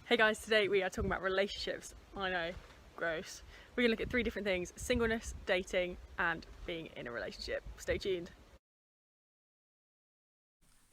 Hey guys, today we are talking about relationships. I know, gross. We're gonna look at 3 different things: singleness, dating, and being in a relationship. Stay tuned.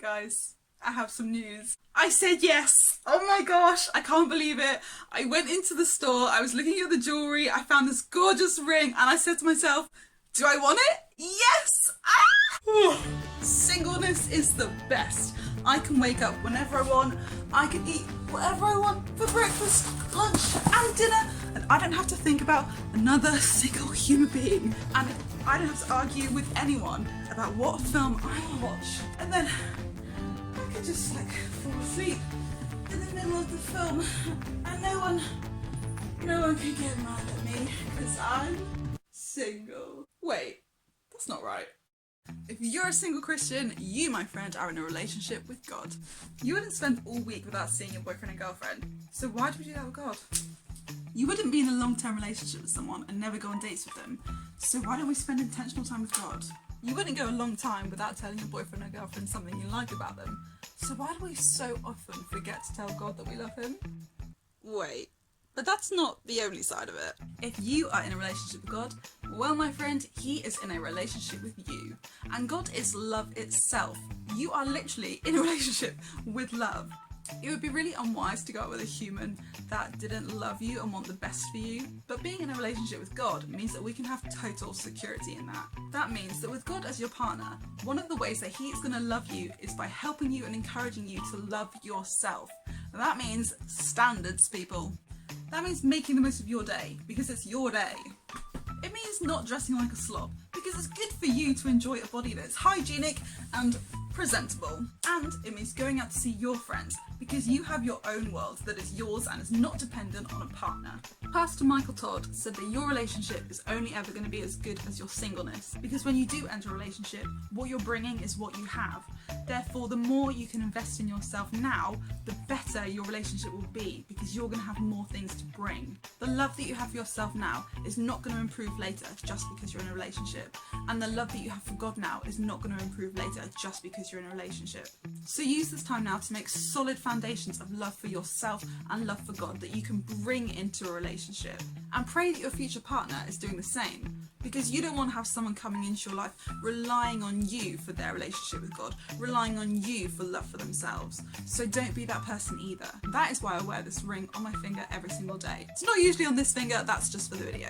Guys, I have some news. I said yes! Oh my gosh, I can't believe it. I went into the store, I was looking at the jewellery, I found this gorgeous ring, and I said to myself, do I want it? Yes! Ah! Singleness is the best. I can wake up whenever I want, I can eat whatever I want for breakfast, lunch, and dinner, and I don't have to think about another single human being. And I don't have to argue with anyone about what film I watch. And then I could just fall asleep in the middle of the film, and no one can get mad at me because I'm single. Wait, that's not right. If you're a single Christian, you, my friend, are in a relationship with God. You wouldn't spend all week without seeing your boyfriend and girlfriend. So why do we do that with God? You wouldn't be in a long-term relationship with someone and never go on dates with them. So why don't we spend intentional time with God? You wouldn't go a long time without telling your boyfriend or girlfriend something you like about them. So why do we so often forget to tell God that we love him? Wait. But that's not the only side of it. If you are in a relationship with God, well, my friend, he is in a relationship with you. And God is love itself. You are literally in a relationship with love. It would be really unwise to go out with a human that didn't love you and want the best for you. But being in a relationship with God means that we can have total security in that. That means that with God as your partner, one of the ways that he is going to love you is by helping you and encouraging you to love yourself. And that means standards, people. That means making the most of your day, because it's your day. It means not dressing like a slob, because it's good for you to enjoy a body that's hygienic and presentable. And it means going out to see your friends, because you have your own world that is yours and is not dependent on a partner. Pastor Michael Todd said that your relationship is only ever going to be as good as your singleness, because when you do enter a relationship, what you're bringing is what you have. Therefore, the more you can invest in yourself now, the better your relationship will be, because you're going to have more things to bring. The love that you have for yourself now is not going to improve later just because you're in a relationship. And the love that you have for God now is not going to improve later just because you're in a relationship. So use this time now to make solid foundations of love for yourself and love for God that you can bring into a relationship. And pray that your future partner is doing the same, because you don't want to have someone coming into your life relying on you for their relationship with God, relying on you for love for themselves. So don't be that person either. That is why I wear this ring on my finger every single day. It's not usually on this finger, that's just for the video.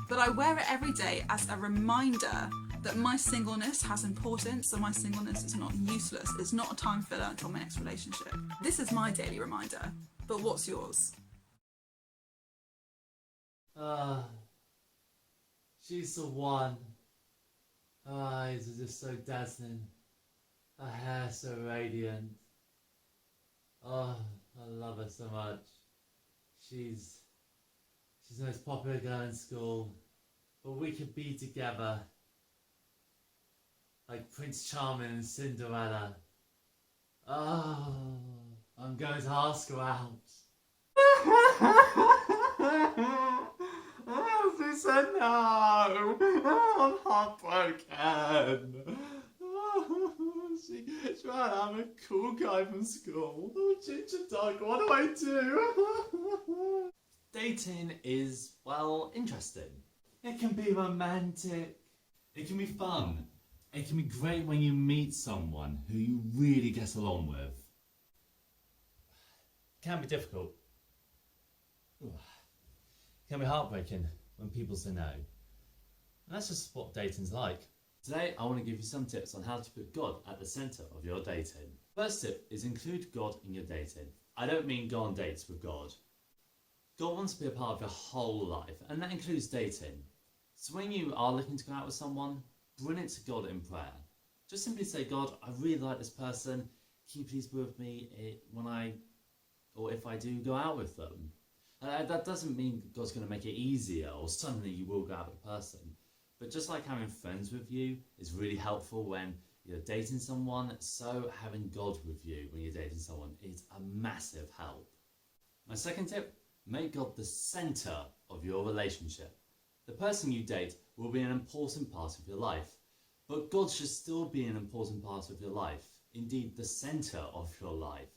But I wear it every day as a reminder that my singleness has importance, and my singleness is not useless. It's not a time filler until my next relationship. This is my daily reminder. But what's yours? She's the one. Her eyes are just so dazzling. Her hair so radiant. Oh, I love her so much. She's the most popular girl in school. But we could be together. Like Prince Charming and Cinderella. Oh, I'm going to ask her out. Oh, she said no. Oh, I'm heartbroken. Oh, she ran out a cool guy from school. Oh, Ginger Dog, what do I do? Dating is, well, interesting. It can be romantic. It can be fun. It can be great when you meet someone who you really get along with. It can be difficult. It can be heartbreaking when people say no. And that's just what dating's like. Today I want to give you some tips on how to put God at the centre of your dating. First tip is include God in your dating. I don't mean go on dates with God. God wants to be a part of your whole life, and that includes dating. So when you are looking to go out with someone, bring it to God in prayer. Just simply say, God, I really like this person. Can you please be with me if I do go out with them? That doesn't mean God's going to make it easier or suddenly you will go out with a person. But just like having friends with you is really helpful when you're dating someone, so having God with you when you're dating someone is a massive help. My second tip, make God the centre of your relationship. The person you date will be an important part of your life, but God should still be an important part of your life, indeed the centre of your life.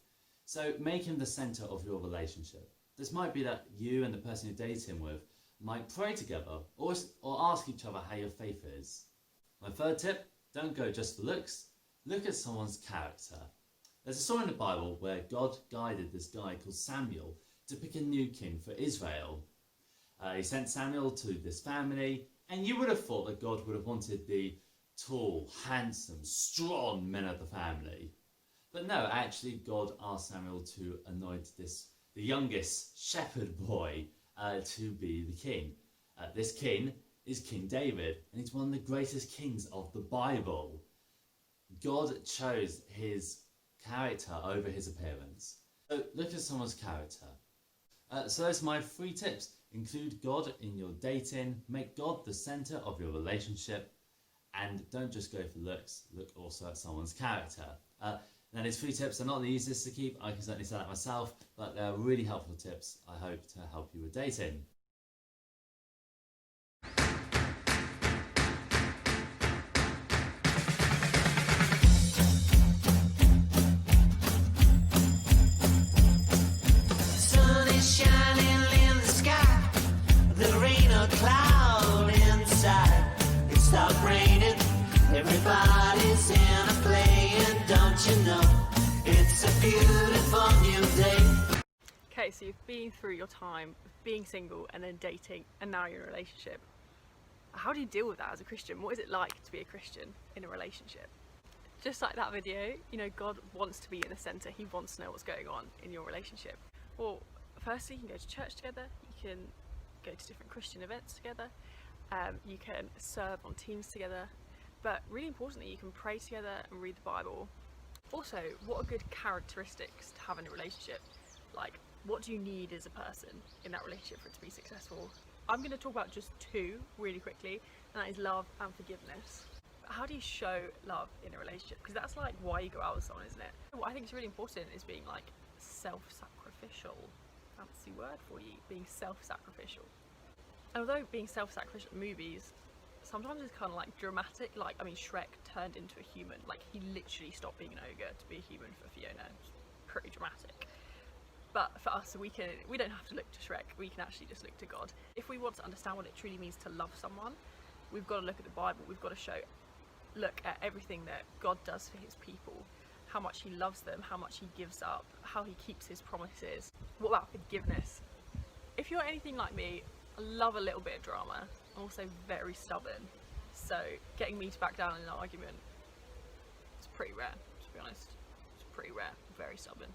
So make him the centre of your relationship. This might be that you and the person you're dating with might pray together or ask each other how your faith is. My third tip, don't go just for looks, look at someone's character. There's a story in the Bible where God guided this guy called Samuel to pick a new king for Israel. He sent Samuel to this family, and you would have thought that God would have wanted the tall, handsome, strong men of the family. But no, actually God asked Samuel to anoint the youngest shepherd boy to be the king. This king is King David, and he's one of the greatest kings of the Bible. God chose his character over his appearance. So look at someone's character. So those are my 3 tips. Include God in your dating, make God the centre of your relationship, and don't just go for looks, look also at someone's character. Now these 3 tips are not the easiest to keep, I can certainly say that myself, but they're really helpful tips, I hope, to help you with dating. Sun is shining in the sky, there ain't a cloud inside. It stopped raining, everybody's in a play, and don't you know, it's a beautiful new day. Okay, so you've been through your time of being single and then dating, and now you're in a relationship. How do you deal with that as a Christian? What is it like to be a Christian in a relationship? Just like that video, you know, God wants to be in the centre. He wants to know what's going on in your relationship. Well, firstly, you can go to church together, you can go to different Christian events together, you can serve on teams together, but really importantly, you can pray together and read the Bible. Also, what are good characteristics to have in a relationship? Like, what do you need as a person in that relationship for it to be successful? I'm going to talk about just 2 really quickly, and that is love and forgiveness. How do you show love in a relationship? Because that's like why you go out with someone, isn't it? What I think is really important is being like self-sacrificial. Fancy word for you, being self-sacrificial. And although being self-sacrificial in movies sometimes it's kind of like dramatic, like, I mean, Shrek turned into a human, like he literally stopped being an ogre to be a human for Fiona. It's pretty dramatic. But for us, we don't have to look to Shrek, we can actually just look to God. If we want to understand what it truly means to love someone, we've got to look at the Bible, we've got to look at everything that God does for his people, how much he loves them, how much he gives up, how he keeps his promises. What about forgiveness? If you're anything like me, I love a little bit of drama. I'm also very stubborn, so getting me to back down in an argument is pretty rare, to be honest. It's pretty rare, very stubborn.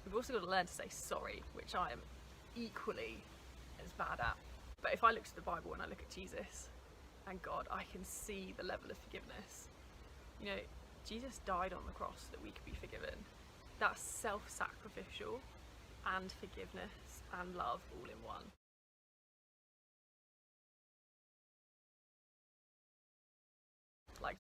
We've also got to learn to say sorry, which I am equally as bad at. But if I look to the Bible and I look at Jesus and God, I can see the level of forgiveness. You know, Jesus died on the cross that we could be forgiven. That's self-sacrificial and forgiveness and love all in one.